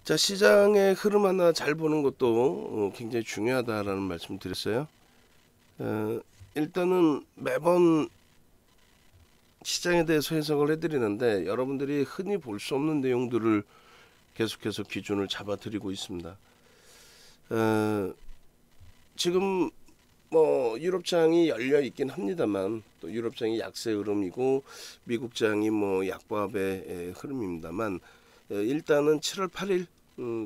자, 시장의 흐름 하나 잘 보는 것도 굉장히 중요하다라는 말씀 드렸어요. 일단은 매번 시장에 대해서 해석을 해드리는데 여러분들이 흔히 볼 수 없는 내용들을 계속해서 기준을 잡아드리고 있습니다. 지금 뭐 유럽장이 열려 있긴 합니다만 또 유럽장이 약세 흐름이고 미국장이 뭐 약보합의 흐름입니다만 일단은 7월 8일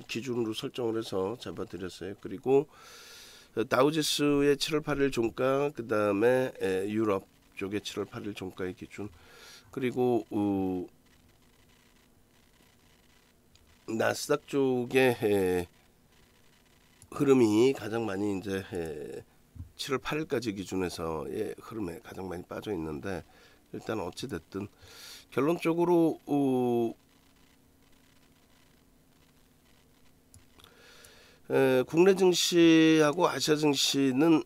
기준으로 설정을 해서 잡아드렸어요. 그리고 다우지수의 7월 8일 종가, 그 다음에 유럽 쪽의 7월 8일 종가의 기준, 그리고 나스닥 쪽의 흐름이 가장 많이 이제 7월 8일까지 기준에서의 흐름에 가장 많이 빠져 있는데, 일단 어찌 됐든 결론적으로 국내 증시하고 아시아 증시는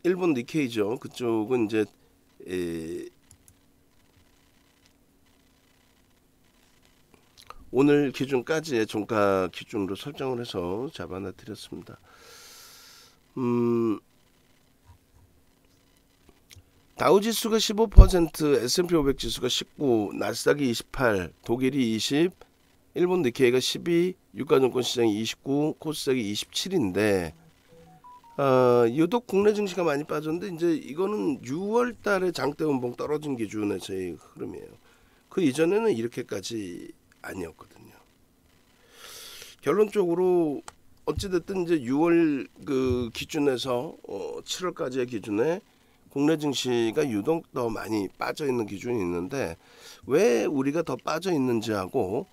일본 니케이죠. 그쪽은 이제 오늘 기준까지의 종가 기준으로 설정을 해서 잡아놔 드렸습니다. 다우지수가 15%, S&P 500 지수가 19, 나스닥이 28, 독일이 20, 일본 니케이가 12, 유가증권 시장이 29, 코스닥이 27인데 유독 국내 증시가 많이 빠졌는데, 이제 이거는 6월 달에 장대 운봉 떨어진 기준에서의 흐름이에요. 그 이전에는 이렇게까지 아니었거든요. 결론적으로 어찌됐든 이제 6월 그 기준에서 7월까지의 기준에 국내 증시가 유독 더 많이 빠져 있는 기준이 있는데, 왜 우리가 더 빠져 있는지 하고,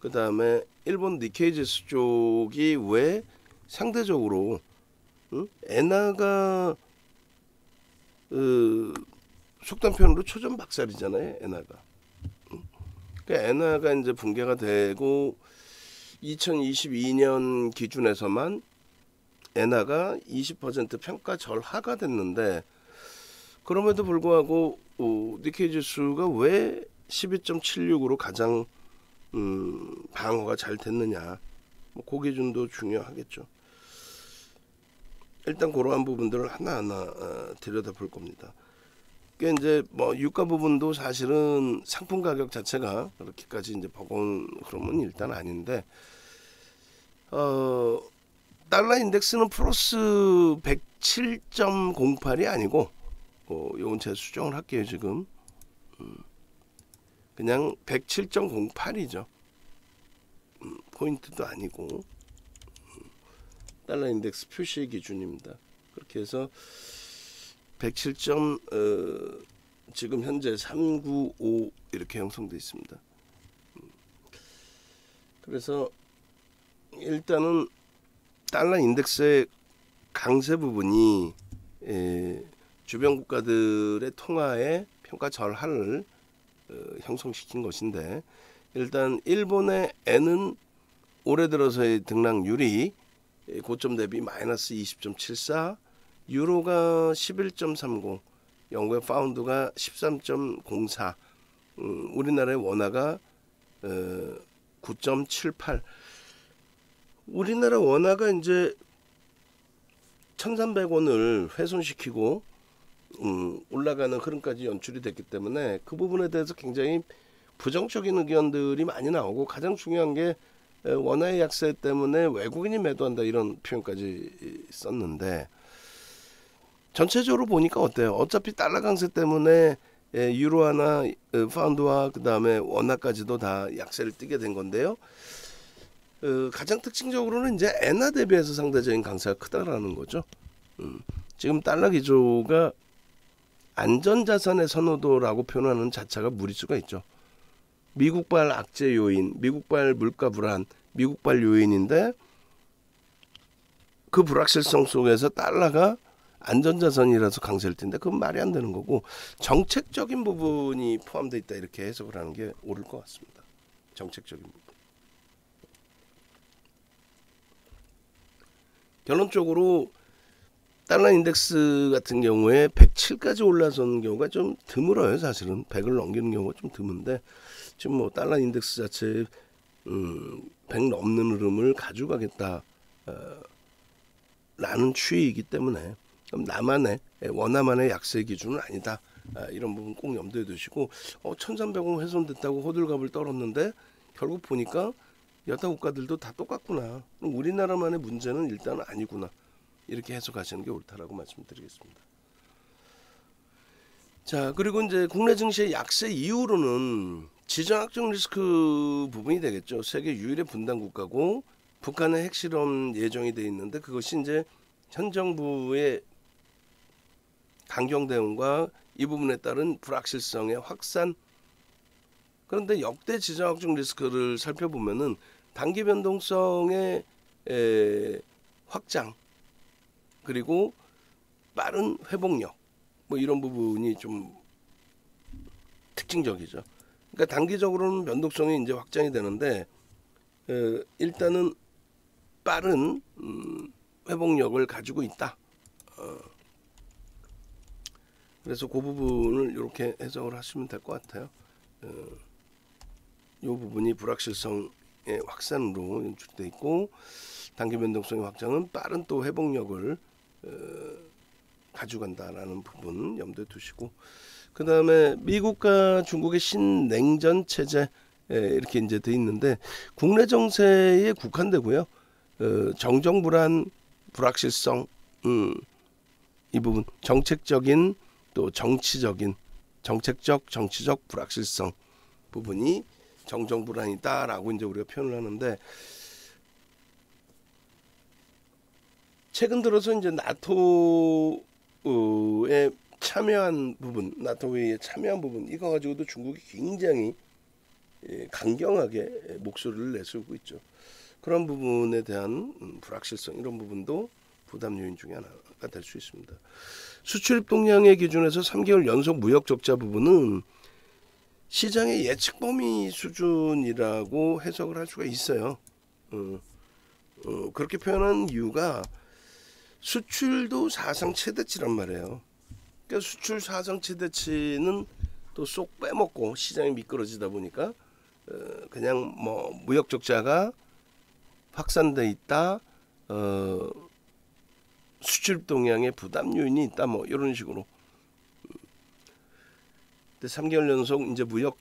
그 다음에 일본 니케이 지수 쪽이 왜 상대적으로 엔화가 속단 표현으로 초전박살이잖아요. 엔화가. 그러니까 엔화가 이제 붕괴가 되고 2022년 기준에서만 엔화가 20% 평가 절하가 됐는데, 그럼에도 불구하고 니케이 지수가 왜 12.76으로 가장 방어가 잘 됐느냐, 뭐 그 기준도 중요하겠죠. 일단 그러한 부분들을 하나하나 들여다볼 겁니다. 그 이제 뭐 유가 부분도 사실은 상품 가격 자체가 그렇게까지 이제 버거운 흐름은 일단 아닌데, 달러 인덱스는 플러스 107.08이 아니고, 요건 제가 수정을 할게요. 지금 그냥 107.08이죠. 포인트도 아니고 달러 인덱스 표시 기준입니다. 그렇게 해서 107. 지금 현재 395 이렇게 형성되어 있습니다. 그래서 일단은 달러 인덱스의 강세 부분이 주변 국가들의 통화의 평가 절하를 형성시킨 것인데, 일단 일본의 엔은 올해 들어서의 등락률이 고점 대비 마이너스 20.74, 유로가 11.30, 영국의 파운드가 13.04, 우리나라의 원화가 9.78. 우리나라 원화가 이제 1,300원을 훼손시키고 올라가는 흐름까지 연출이 됐기 때문에 그 부분에 대해서 굉장히 부정적인 의견들이 많이 나오고, 가장 중요한 게 원화의 약세 때문에 외국인이 매도한다 이런 표현까지 썼는데, 전체적으로 보니까 어때요? 어차피 달러 강세 때문에 유로화나 파운드와 그 다음에 원화까지도 다 약세를 띠게 된 건데요. 가장 특징적으로는 이제 엔화 대비해서 상대적인 강세가 크다라는 거죠. 지금 달러 기조가 안전자산의 선호도라고 표현하는 자체가 무리수가 있죠. 미국발 악재 요인, 미국발 물가 불안, 미국발 요인인데, 그 불확실성 속에서 달러가 안전자산이라서 강세를 띈다. 그건 말이 안 되는 거고, 정책적인 부분이 포함되어 있다 이렇게 해석을 하는 게 옳을 것 같습니다. 정책적인 부분. 결론적으로 달러 인덱스 같은 경우에 107까지 올라서는 경우가 좀 드물어요. 사실은 100을 넘기는 경우가 좀 드문데, 지금 뭐 달러 인덱스 자체 100 넘는 흐름을 가져가겠다 라는 추이이기 때문에 그럼 나만의 원화만의 약세 기준은 아니다. 이런 부분 꼭 염두에 두시고 1300원 훼손됐다고 호들갑을 떨었는데 결국 보니까 여타 국가들도 다 똑같구나. 그럼 우리나라만의 문제는 일단은 아니구나. 이렇게 해석하시는 게 옳다라고 말씀드리겠습니다. 자, 그리고 이제 국내 증시의 약세 이후로는 지정학적 리스크 부분이 되겠죠. 세계 유일의 분단 국가고 북한의 핵실험 예정이 돼 있는데 그것이 이제 현 정부의 강경 대응과 이 부분에 따른 불확실성의 확산. 그런데 역대 지정학적 리스크를 살펴보면은 단기 변동성의 확장 그리고 빠른 회복력 뭐 이런 부분이 좀 특징적이죠. 그러니까 단기적으로는 변동성이 이제 확장이 되는데 일단은 빠른 회복력을 가지고 있다. 그래서 그 부분을 이렇게 해석을 하시면 될 것 같아요. 이 부분이 불확실성의 확산으로 연출되어 있고 단기 변동성의 확장은 빠른 또 회복력을 가져간다라는 부분 염두에 두시고 그 다음에 미국과 중국의 신냉전 체제 이렇게 이제 돼 있는데 국내 정세에 국한되고요. 정정불안 불확실성 이 부분 정책적인 또 정치적인 정치적 불확실성 부분이 정정불안이다라고 이제 우리가 표현을 하는데 최근 들어서 이제 나토에 참여한 부분, 나토 회의에 참여한 부분 이거 가지고도 중국이 굉장히 강경하게 목소리를 내세우고 있죠. 그런 부분에 대한 불확실성 이런 부분도 부담 요인 중에 하나가 될 수 있습니다. 수출입 동향의 기준에서 3개월 연속 무역 적자 부분은 시장의 예측 범위 수준이라고 해석을 할 수가 있어요. 그렇게 표현한 이유가 수출도 사상 최대치란 말이에요. 그러니까 수출 사상 최대치는 또 쏙 빼먹고 시장이 미끄러지다 보니까 그냥 뭐 무역 적자가 확산돼 있다. 수출 동향에 부담 요인이 있다. 뭐 이런 식으로. 근데 3개월 연속 이제 무역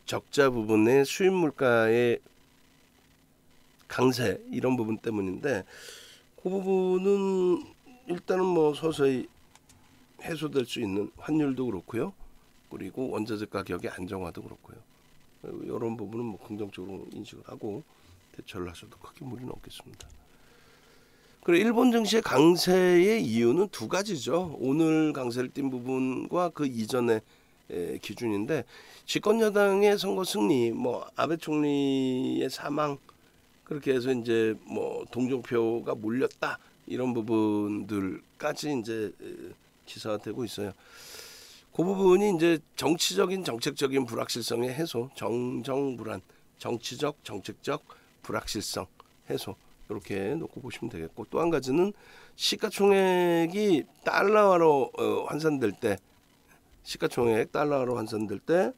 적자 부분의 수입 물가의 강세 이런 부분 때문인데 그 부분은 일단은 뭐 서서히 해소될 수 있는 환율도 그렇고요. 그리고 원자재 가격의 안정화도 그렇고요. 이런 부분은 뭐 긍정적으로 인식을 하고 대처를 하셔도 크게 무리는 없겠습니다. 그리고 일본 증시의 강세의 이유는 두 가지죠. 오늘 강세를 띈 부분과 그 이전의 기준인데 집권 여당의 선거 승리, 뭐 아베 총리의 사망 그렇게 해서 이제 뭐 동정표가 몰렸다 이런 부분들까지 이제 기사가 되고 있어요. 그 부분이 이제 정치적인 정책적인 불확실성의 해소, 정정불안, 정치적 정책적 불확실성 해소 이렇게 놓고 보시면 되겠고 또 한 가지는 시가총액이 달러화로 환산될 때 시가총액 달러화로 환산될 때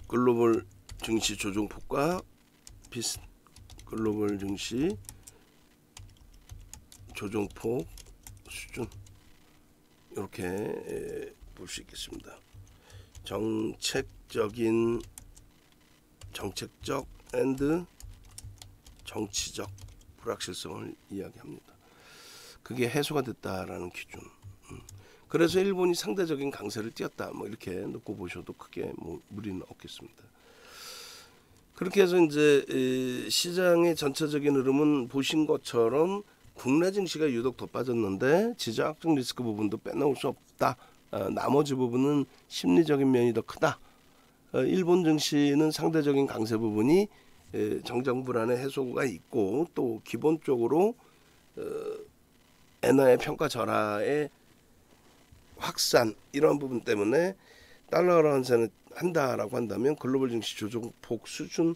글로벌 증시 조정폭과 글로벌 증시 조정폭 수준 이렇게 볼 수 있겠습니다. 정책적 앤드 정치적 불확실성을 이야기합니다. 그게 해소가 됐다라는 기준. 그래서 일본이 상대적인 강세를 띄었다. 뭐 이렇게 놓고 보셔도 크게 뭐 무리는 없겠습니다. 그렇게 해서 이제 시장의 전체적인 흐름은 보신 것처럼 국내 증시가 유독 더 빠졌는데 지정학적 리스크 부분도 빼놓을 수 없다. 나머지 부분은 심리적인 면이 더 크다. 일본 증시는 상대적인 강세 부분이 정정불안의 해소가 있고 또 기본적으로 엔화의 평가 절하의 확산 이런 부분 때문에 달러화 환산을 한다라고 한다면 글로벌 증시 조정폭 수준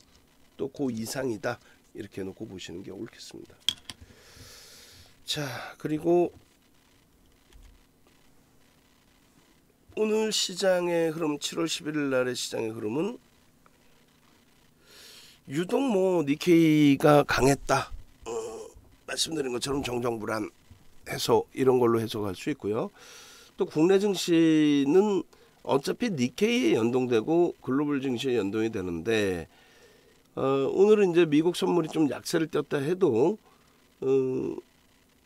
또 그 이상이다 이렇게 놓고 보시는 게 옳겠습니다. 자 그리고 오늘 시장의 흐름, 7월 11일 날의 시장의 흐름은 유독 뭐 니케이가 강했다. 말씀드린 것처럼 정정불안 해석 이런 걸로 해석할 수 있고요. 또 국내 증시는 어차피 니케이에 연동되고 글로벌 증시에 연동이 되는데 오늘은 이제 미국 선물이 좀 약세를 띄었다 해도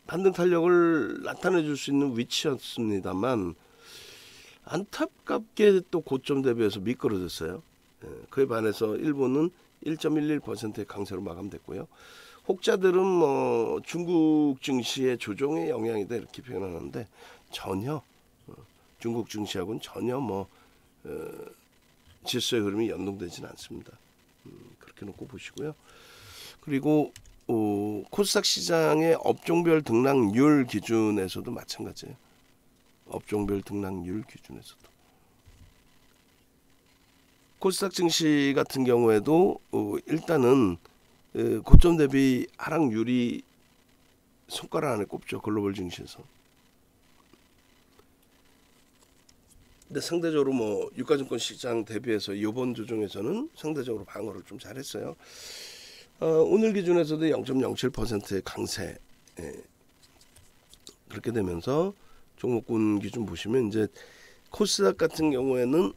반등 탄력을 나타내 줄 수 있는 위치였습니다만 안타깝게 또 고점 대비해서 미끄러졌어요. 그에 반해서 일본은 1.11%의 강세로 마감됐고요. 혹자들은 뭐 중국 증시의 조정의 영향이다 이렇게 표현하는데 전혀 중국 증시하고는 전혀 지수의 흐름이 연동되지는 않습니다. 그렇게 놓고 보시고요. 그리고 코스닥 시장의 업종별 등락률 기준에서도 마찬가지예요. 업종별 등락률 기준에서도 코스닥 증시 같은 경우에도 일단은 고점 대비 하락률이 손가락 안에 꼽죠. 글로벌 증시에서. 근데 상대적으로 뭐 유가증권 시장 대비해서 이번 조정에서는 상대적으로 방어를 좀 잘했어요. 오늘 기준에서도 0.07%의 강세. 그렇게 되면서 종목군 기준 보시면 이제 코스닥 같은 경우에는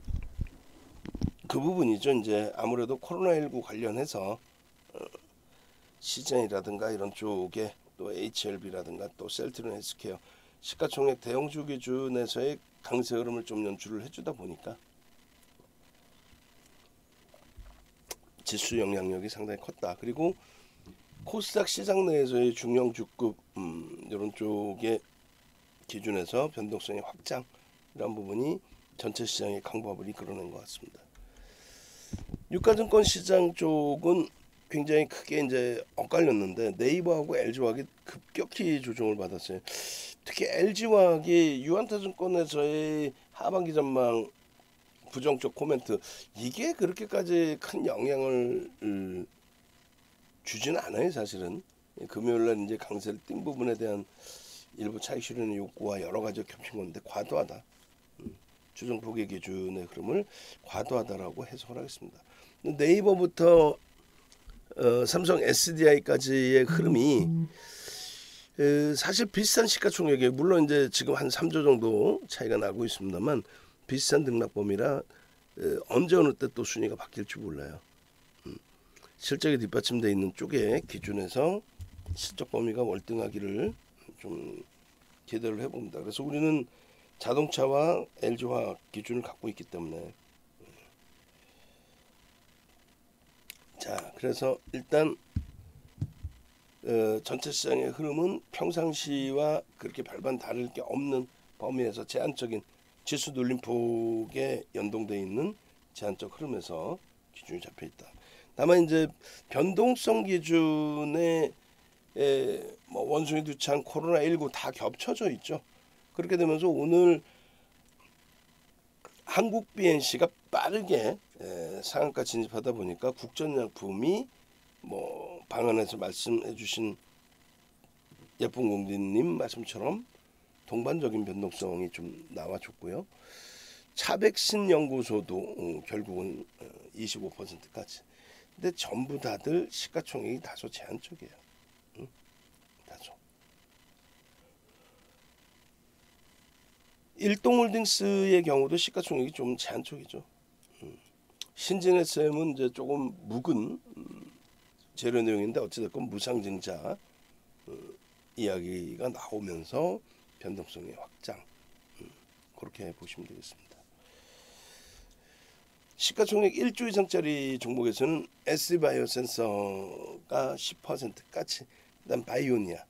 그 부분이죠. 이제 아무래도 코로나19 관련해서 시젠이라든가 이런 쪽에 또 HLB라든가 또 셀트리온 헬스케어 시가총액 대형주 기준에서의 강세 흐름을 좀 연출을 해주다 보니까 지수 영향력이 상당히 컸다. 그리고 코스닥 시장 내에서의 중형주급 이런 쪽의 기준에서 변동성의 확장 이런 부분이 전체 시장의 강보합을 이끌어낸 것 같습니다. 유가증권 시장 쪽은 굉장히 크게 이제 엇갈렸는데 네이버하고 LG화학이 급격히 조정을 받았어요. 특히 LG화학이 유한타증권에서의 하반기 전망 부정적 코멘트 이게 그렇게까지 큰 영향을 주지는 않아요. 사실은 금요일날 이제 강세를 띈 부분에 대한 일부 차익 실현 욕구와 여러 가지 겹친 건데 과도하다. 주정 포기 기준의 흐름을 과도하다라고 해석을 하겠습니다. 네이버부터 삼성 SDI까지의 흐름이 사실 비슷한 시가총액에 물론 이제 지금 한 3조 정도 차이가 나고 있습니다만 비슷한 등락범위라 언제 어느 때 또 순위가 바뀔지 몰라요. 실적이 뒷받침되어 있는 쪽에 기준에서 실적 범위가 월등하기를 좀 기대를 해봅니다. 그래서 우리는 자동차와 LG화학 기준을 갖고 있기 때문에 자 그래서 일단 전체 시장의 흐름은 평상시와 그렇게 별반 다를 게 없는 범위에서 제한적인 지수 눌림폭에 연동되어 있는 제한적 흐름에서 기준이 잡혀 있다. 다만 이제 변동성 기준에 뭐 원숭이 두창 코로나19 다 겹쳐져 있죠. 그렇게 되면서 오늘 한국 BNC가 빠르게 상한가 진입하다 보니까 국전약품이 뭐 방안에서 말씀해주신 예쁜 공디님 말씀처럼 동반적인 변동성이 좀 나와줬고요. 차백신 연구소도 결국은 25%까지. 근데 전부 다들 시가총액이 다소 제한적이에요. 다소. 일동홀딩스의 경우도 시가총액이 좀 제한적이죠. 신진SM은 이제 조금 묵은 재료 내용인데 어찌됐건 무상증자 이야기가 나오면서 변동성의 확장 그렇게 보시면 되겠습니다. 시가총액 1조 이상짜리 종목에서는 SD바이오센서가 10%까지 그다음 바이오니아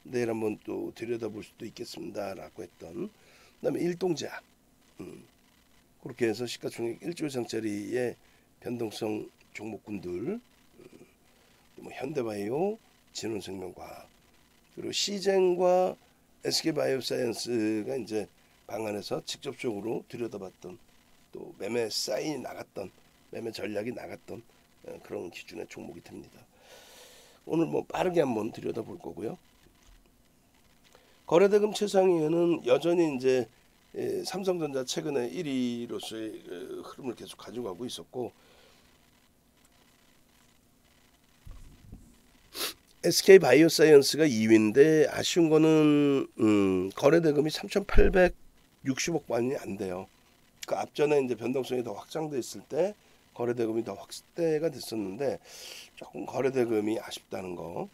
내일 한번 또 들여다볼 수도 있겠습니다라고 했던 그다음에 일동제약 그렇게 해서 시가총액 1조 이상짜리의 변동성 종목군들 뭐 현대바이오, 진원생명과학 그리고 시젠과 SK바이오사이언스가 이제 방안에서 직접적으로 들여다봤던 또 매매 사인이 나갔던 매매 전략이 나갔던 그런 기준의 종목이 됩니다. 오늘 뭐 빠르게 한번 들여다볼 거고요. 거래대금 최상위에는 여전히 이제 삼성전자 최근에 1위로서의 흐름을 계속 가져가고 있었고, SK 바이오사이언스가 2위인데 아쉬운 거는 거래대금이 3,860억 원이 안 돼요. 그 앞전에 이제 변동성이 더 확장돼 있을 때 거래대금이 더 확대가 됐었는데 조금 거래대금이 아쉽다는 거.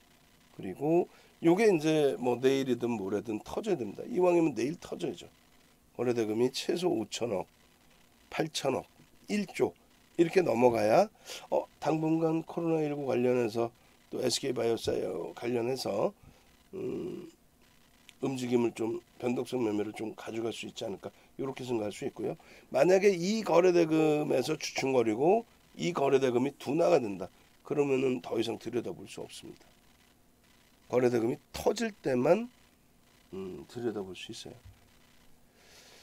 그리고 요게 이제 뭐 내일이든 모레든 터져야 됩니다. 이왕이면 내일 터져야죠. 거래대금이 최소 5천억, 8천억, 1조 이렇게 넘어가야 당분간 코로나19 관련해서 또 SK바이오사이어 관련해서 움직임을 좀 변동성 매매를 좀 가져갈 수 있지 않을까 이렇게 생각할 수 있고요. 만약에 이 거래대금에서 주춤거리고 이 거래대금이 둔화가 된다. 그러면은 더 이상 들여다볼 수 없습니다. 거래대금이 터질 때만 들여다볼 수 있어요.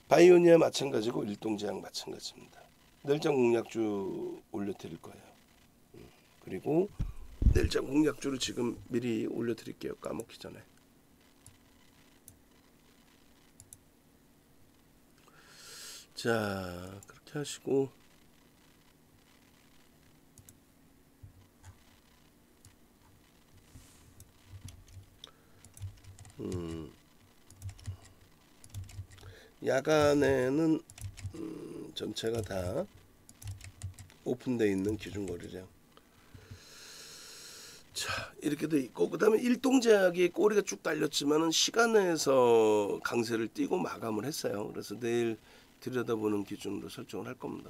바이오니아 마찬가지고 일동제약 마찬가지입니다. 내일장 공략주 올려드릴 거예요. 그리고 내일장 공략주를 지금 미리 올려드릴게요. 까먹기 전에. 자, 그렇게 하시고 야간에는 전체가 다 오픈되어 있는 기준거래량. 자, 이렇게 돼 있고, 그 다음에 일동제약이 꼬리가 쭉 달렸지만은 시간에서 강세를 띄고 마감을 했어요. 그래서 내일 들여다보는 기준으로 설정을 할 겁니다.